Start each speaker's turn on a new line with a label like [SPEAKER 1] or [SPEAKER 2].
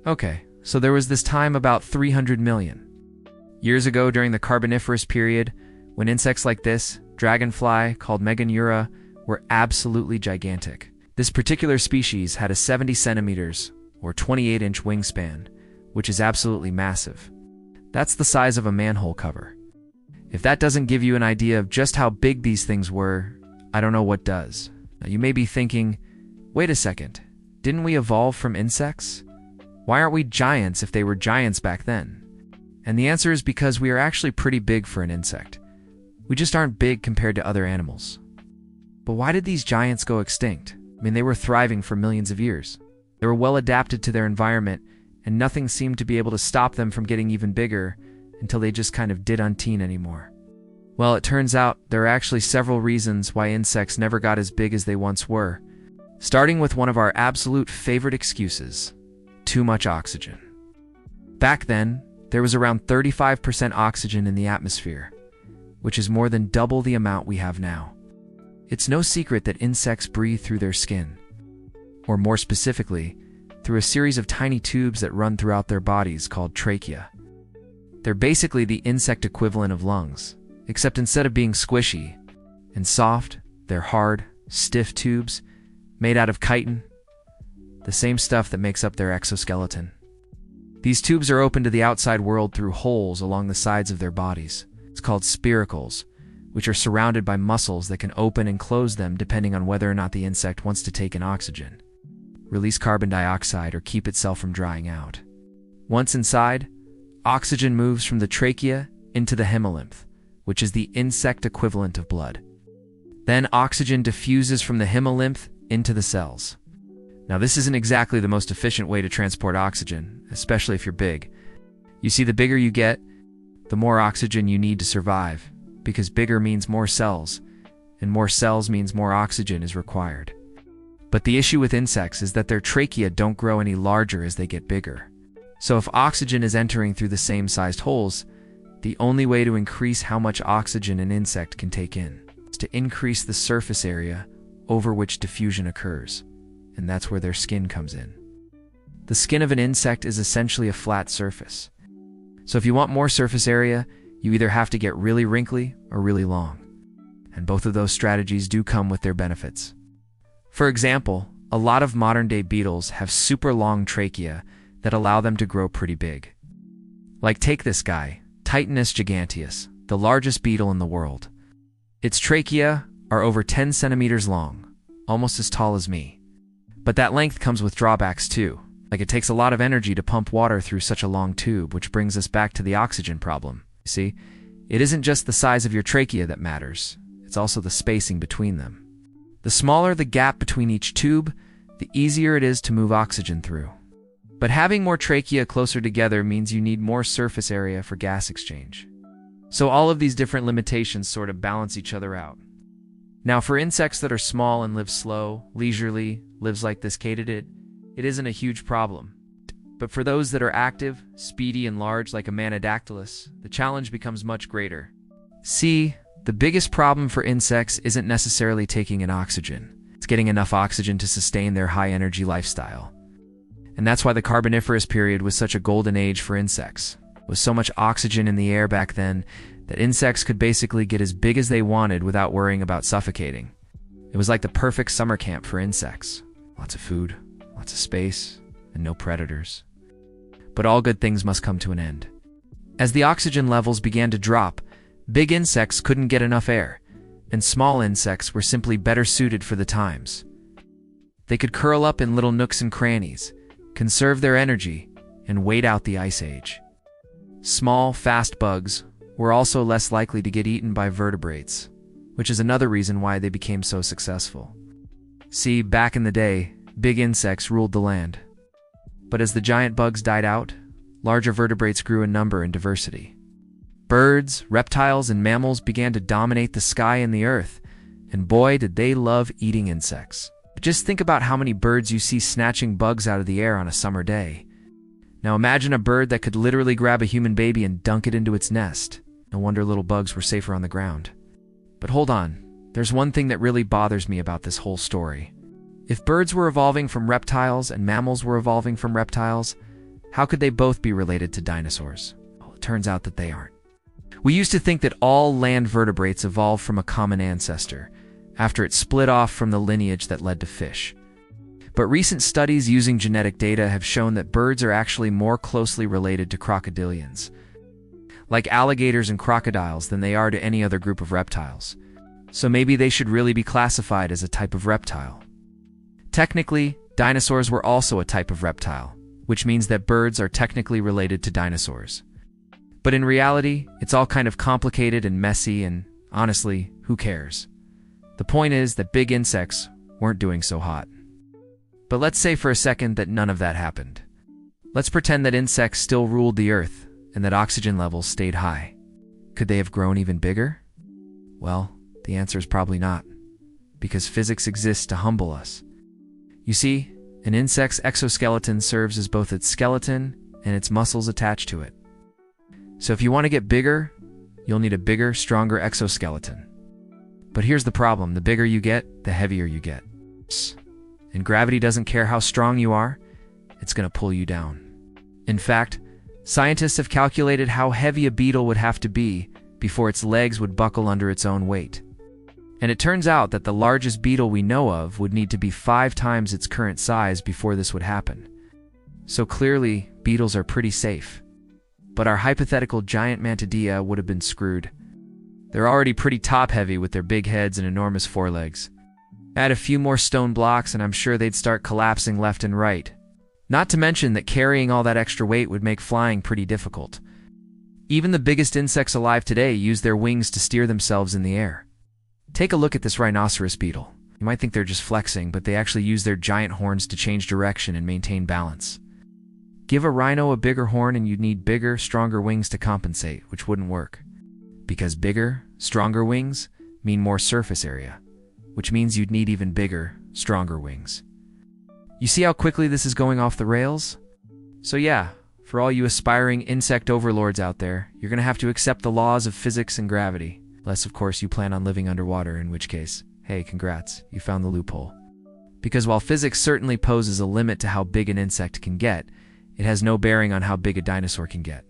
[SPEAKER 1] Okay, so there was this time about 300 million years ago during the Carboniferous period when insects like this, dragonfly called Meganeura, were absolutely gigantic. This particular species had a 70 centimeters or 28-inch wingspan, which is absolutely massive. That's the size of a manhole cover. If that doesn't give you an idea of just how big these things were, I don't know what does. Now you may be thinking, wait a second, didn't we evolve from insects? Why aren't we giants if they were giants back then? And the answer is because we are actually pretty big for an insect. We just aren't big compared to other animals. But why did these giants go extinct? I mean, they were thriving for millions of years. They were well adapted to their environment, and nothing seemed to be able to stop them from getting even bigger until they just kind of didn't anymore. Well, it turns out there are actually several reasons why insects never got as big as they once were, starting with one of our absolute favorite excuses: too much oxygen. Back then, there was around 35% oxygen in the atmosphere, which is more than double the amount we have now. It's no secret that insects breathe through their skin, or more specifically, through a series of tiny tubes that run throughout their bodies called trachea. They're basically the insect equivalent of lungs, except instead of being squishy and soft, they're hard, stiff tubes made out of chitin, the same stuff that makes up their exoskeleton. These tubes are open to the outside world through holes along the sides of their bodies. It's called spiracles, which are surrounded by muscles that can open and close them depending on whether or not the insect wants to take in oxygen, release carbon dioxide, or keep itself from drying out. Once inside, oxygen moves from the trachea into the hemolymph, which is the insect equivalent of blood. Then oxygen diffuses from the hemolymph into the cells. Now, this isn't exactly the most efficient way to transport oxygen, especially if you're big. You see, the bigger you get, the more oxygen you need to survive, because bigger means more cells, and more cells means more oxygen is required. But the issue with insects is that their trachea don't grow any larger as they get bigger. So if oxygen is entering through the same sized holes, the only way to increase how much oxygen an insect can take in is to increase the surface area over which diffusion occurs, and that's where their skin comes in. The skin of an insect is essentially a flat surface. So if you want more surface area, you either have to get really wrinkly or really long. And both of those strategies do come with their benefits. For example, a lot of modern-day beetles have super long trachea that allow them to grow pretty big. Like take this guy, Titanus giganteus, the largest beetle in the world. Its trachea are over 10 centimeters long, almost as tall as me. But that length comes with drawbacks too. Like it takes a lot of energy to pump water through such a long tube, which brings us back to the oxygen problem. You see, it isn't just the size of your trachea that matters, it's also the spacing between them. The smaller the gap between each tube, the easier it is to move oxygen through. But having more trachea closer together means you need more surface area for gas exchange. So all of these different limitations sort of balance each other out. Now, for insects that are small and live slow, leisurely, lives like this katydid, it isn't a huge problem. But for those that are active, speedy, and large like a Manodactylus, the challenge becomes much greater. See, the biggest problem for insects isn't necessarily taking in oxygen. It's getting enough oxygen to sustain their high-energy lifestyle. And that's why the Carboniferous period was such a golden age for insects. With so much oxygen in the air back then that insects could basically get as big as they wanted without worrying about suffocating. It was like the perfect summer camp for insects. Lots of food, lots of space, and no predators. But all good things must come to an end. As the oxygen levels began to drop, big insects couldn't get enough air, and small insects were simply better suited for the times. They could curl up in little nooks and crannies, conserve their energy, and wait out the ice age. Small, fast bugs were also less likely to get eaten by vertebrates, which is another reason why they became so successful. See, back in the day, big insects ruled the land. But as the giant bugs died out, larger vertebrates grew in number and diversity. Birds, reptiles, and mammals began to dominate the sky and the earth, and boy, did they love eating insects. Just think about how many birds you see snatching bugs out of the air on a summer day. Now imagine a bird that could literally grab a human baby and dunk it into its nest. No wonder little bugs were safer on the ground. But hold on, there's one thing that really bothers me about this whole story. If birds were evolving from reptiles and mammals were evolving from reptiles, How could they both be related to dinosaurs? Well, it turns out that they aren't. We used to think that all land vertebrates evolved from a common ancestor, after it split off from the lineage that led to fish. But recent studies using genetic data have shown that birds are actually more closely related to crocodilians, like alligators and crocodiles, than they are to any other group of reptiles. So maybe they should really be classified as a type of reptile. Technically, dinosaurs were also a type of reptile, which means that birds are technically related to dinosaurs. But in reality, it's all kind of complicated and messy, and honestly, who cares? The point is that big insects weren't doing so hot. But let's say for a second that none of that happened. Let's pretend that insects still ruled the earth and that oxygen levels stayed high. Could they have grown even bigger? Well, the answer is probably not, because physics exists to humble us. You see, an insect's exoskeleton serves as both its skeleton and its muscles attached to it. So if you want to get bigger, you'll need a bigger, stronger exoskeleton. But here's the problem: the bigger you get, the heavier you get. And gravity doesn't care how strong you are, it's going to pull you down. In fact, scientists have calculated how heavy a beetle would have to be before its legs would buckle under its own weight. And it turns out that the largest beetle we know of would need to be 5 times its current size before this would happen. So clearly, beetles are pretty safe. But our hypothetical giant mantidea would have been screwed. They're already pretty top-heavy with their big heads and enormous forelegs. Add a few more stone blocks and I'm sure they'd start collapsing left and right. Not to mention that carrying all that extra weight would make flying pretty difficult. Even the biggest insects alive today use their wings to steer themselves in the air. Take a look at this rhinoceros beetle. You might think they're just flexing, but they actually use their giant horns to change direction and maintain balance. Give a rhino a bigger horn and you'd need bigger, stronger wings to compensate, which wouldn't work. Because bigger, stronger wings mean more surface area, which means you'd need even bigger, stronger wings. You see how quickly this is going off the rails? So yeah, for all you aspiring insect overlords out there, you're going to have to accept the laws of physics and gravity. Unless, of course, you plan on living underwater, in which case, hey, congrats, you found the loophole. Because while physics certainly poses a limit to how big an insect can get, it has no bearing on how big a dinosaur can get.